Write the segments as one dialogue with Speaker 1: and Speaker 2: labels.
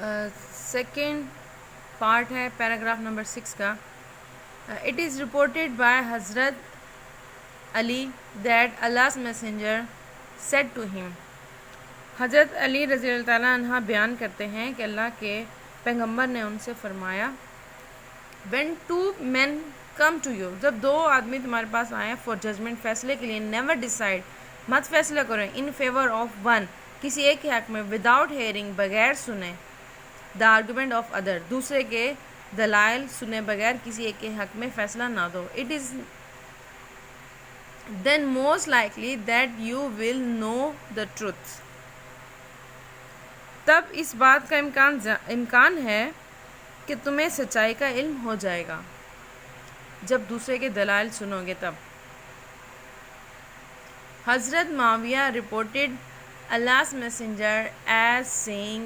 Speaker 1: Second part ہے paragraph number 6 کا. It is reported by حضرت علی that Allah's messenger said to him. حضرت علی رضی اللہ تعالیٰ عنہ بیان کرتے ہیں کہ اللہ کے پیغمبر نے ان سے فرمایا when two men come to you, جب دو آدمی تمہارے پاس آئیں for judgment فیصلے کے لیے, never decide, مت فیصلہ کریں in favor of one, کسی ایک کے حق میں, without hearing, بغیر سنے, the argument of other, دوسرے کے دلائل سنے بغیر کسی ایک کے حق میں فیصلہ نہ دو. It is then most likely that you will know the truth. تب اس بات کا امکان ہے کہ تمہیں سچائی کا علم ہو جائے گا جب دوسرے کے دلائل سنو گے تب. حضرت معاویہ reported Allah's messenger as saying,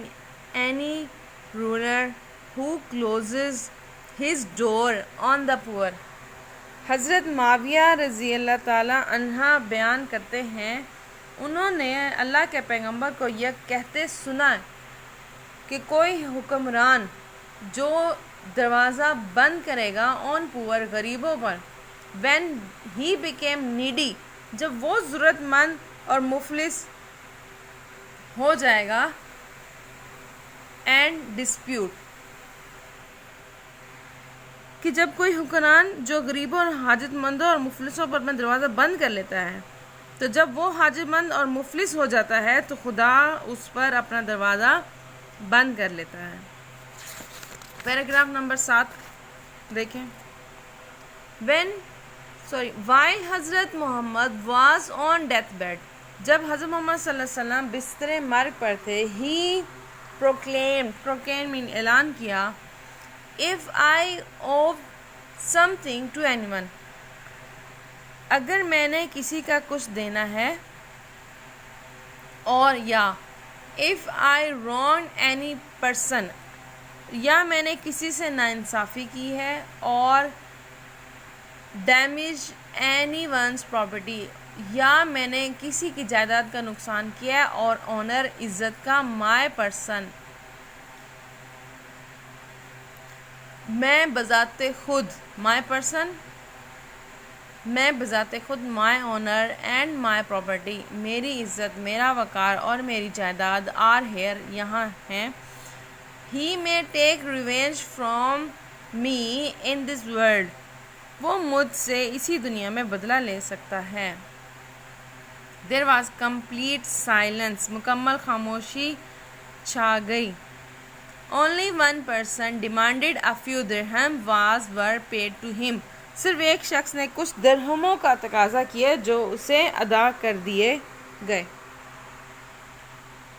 Speaker 1: any ruler who closes his door on the poor. حضرت معاویہ رضی اللہ تعالی عنہ بیان کرتے ہیں انہوں نے اللہ کے پیغمبر کو یہ کہتے سنا کہ کوئی حکمران جو دروازہ بند کرے گا آن پور, غریبوں پر, when he became needy, جب وہ ضرورت مند اور مفلس ہو جائے گا, and dispute, کہ جب کوئی حکمران جو غریبوں اور حاجت مندوں اور مفلسوں پر اپنا دروازہ بند کر لیتا ہے, تو جب وہ حاجت مند اور مفلس ہو جاتا ہے تو خدا اس پر اپنا دروازہ بند کر لیتا ہے. پیراگراف نمبر 7 دیکھیں. while حضرت محمد was on death bed, جب حضرت محمد صلی اللہ علیہ وسلم بستر مرگ پر تھے, he proclaimed mean اعلان کیا, if I owe something to anyone, اگر میں نے کسی کا کچھ دینا ہے, اور یا if I wrong any person, یا میں نے کسی سے ناانصافی کی ہے, اور damage anyone's property, یا میں نے کسی کی جائیداد کا نقصان کیا ہے, اور آنر عزت کا my person, میں بذات خود my person, میں بذات خود my honor and my property, میری عزت, میرا وقار اور میری جائیداد are here, یہاں ہیں. he may take revenge from me in this world, وہ مجھ سے اسی دنیا میں بدلہ لے سکتا ہے. there was complete silence, مکمل خاموشی چھا گئی. only one person demanded a few dirham were paid to him, صرف ایک شخص نے کچھ درہموں کا تقاضا کیا جو اسے ادا کر دیے گئے.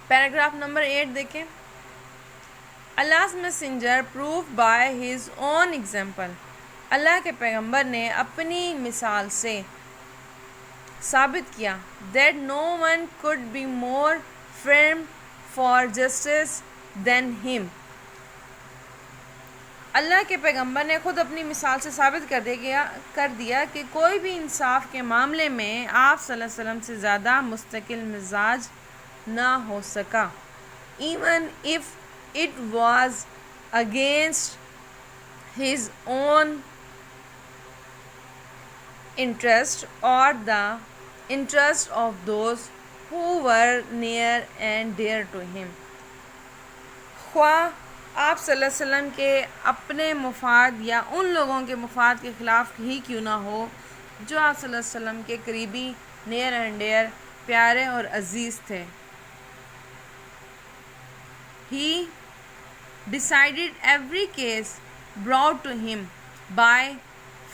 Speaker 1: پیراگراف نمبر 8 دیکھیں. Allah's messenger proved by his own example, اللہ کے پیغمبر نے اپنی مثال سے ثابت کیا, that no one could be more firm for justice than him. اللہ کے پیغمبر نے خود اپنی مثال سے ثابت کر دیا کہ کوئی بھی انصاف کے معاملے میں آپ صلی اللہ علیہ وسلم سے زیادہ مستقل مزاج نہ ہو سکا, even if it was against his own interest or the interest of those who were near and dear to him. خواہ آپ صلی اللہ علیہ وسلم کے اپنے مفاد یا ان لوگوں کے مفاد کے خلاف ہی کیوں نہ ہو جو آپ صلی اللہ علیہ وسلم کے قریبی, نیئر اینڈ ڈیئر, پیارے اور عزیز تھے. he decided every case brought to him by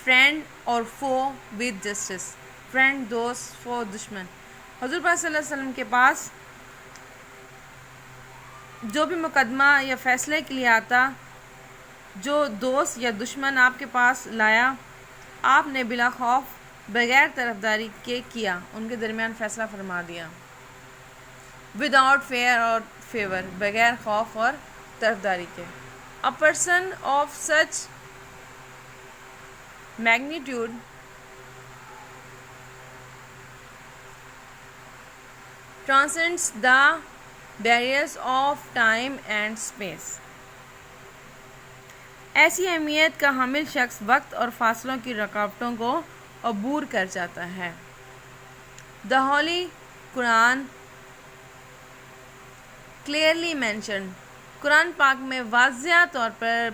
Speaker 1: friend or foe with justice. friend, دوست, foe, دشمن. حضور پاک صلی اللہ علیہ وسلم کے پاس جو بھی مقدمہ یا فیصلے کے لیے آتا, جو دوست یا دشمن آپ کے پاس لایا, آپ نے بلا خوف, بغیر طرفداری کے کیا, ان کے درمیان فیصلہ فرما دیا. وداؤٹ fear اور favor, بغیر خوف اور طرفداری کے. A person of such magnitude transcends the barriers of time and space. ایسی اہمیت کا حامل شخص وقت اور فاصلوں کی رکاوٹوں کو عبور کر جاتا ہے. The Holy Quran clearly mentioned. قرآن پاک میں واضح طور پر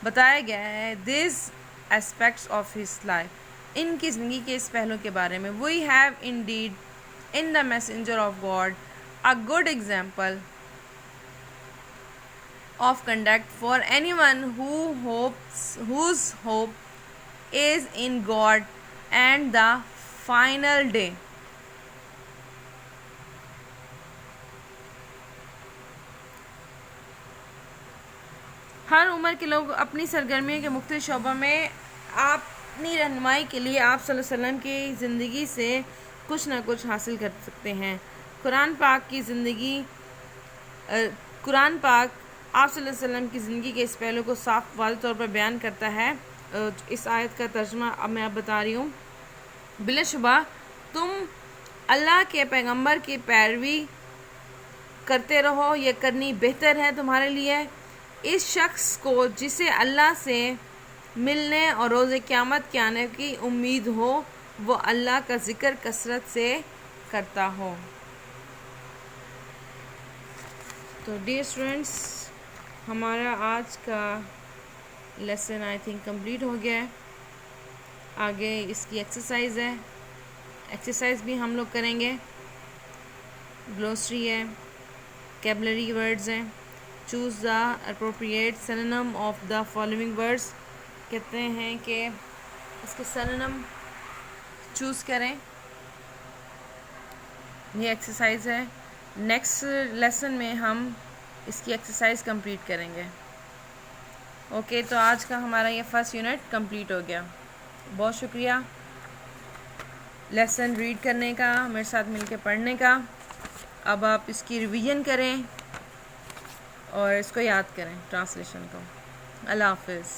Speaker 1: بتایا گیا ہے these aspects of his life. ان کی زندگی کے اس پہلو کے بارے میں. We have indeed in the messenger of God a good example of conduct for anyone whose hope is in God and the final day. ہر عمر کے لوگ اپنی سرگرمیوں کے مختلف شعبوں میں اپنی رہنمائی کے لیے آپ صلی اللہ علیہ وسلم کی زندگی سے کچھ نہ کچھ حاصل کر سکتے ہیں. قرآن پاک آپ صلی اللہ علیہ وسلم کی زندگی کے اس پہلو کو صاف واضح طور پر بیان کرتا ہے. اس آیت کا ترجمہ اب میں آپ بتا رہی ہوں. بلا شبہ تم اللہ کے پیغمبر کی پیروی کرتے رہو، یہ کرنی بہتر ہے تمہارے لیے. اس شخص کو جسے اللہ سے ملنے اور روز قیامت کے آنے کی امید ہو، وہ اللہ کا ذکر کثرت سے کرتا ہو. تو ڈیئر اسٹوڈنٹس، ہمارا آج کا لیسن آئی تھنک کمپلیٹ ہو گیا ہے. آگے اس کی ایکسرسائز ہے. ایکسرسائز بھی ہم لوگ کریں گے. گلوسری ہے، کیبلری ورڈز ہیں. Choose the appropriate synonym of the following words. کہتے ہیں کہ اس کے سینونیم چوز کریں. یہ ایکسرسائز ہے. نیکسٹ لیسن میں ہم اس کی ایکسرسائز کمپلیٹ کریں گے. اوکے، تو آج کا ہمارا یہ فرسٹ یونٹ کمپلیٹ ہو گیا. بہت شکریہ لیسن ریڈ کرنے کا، میرے ساتھ مل کے پڑھنے کا. اب آپ اس کی ریویژن کریں اور اس کو یاد کریں ٹرانسلیشن کو. اللہ حافظ.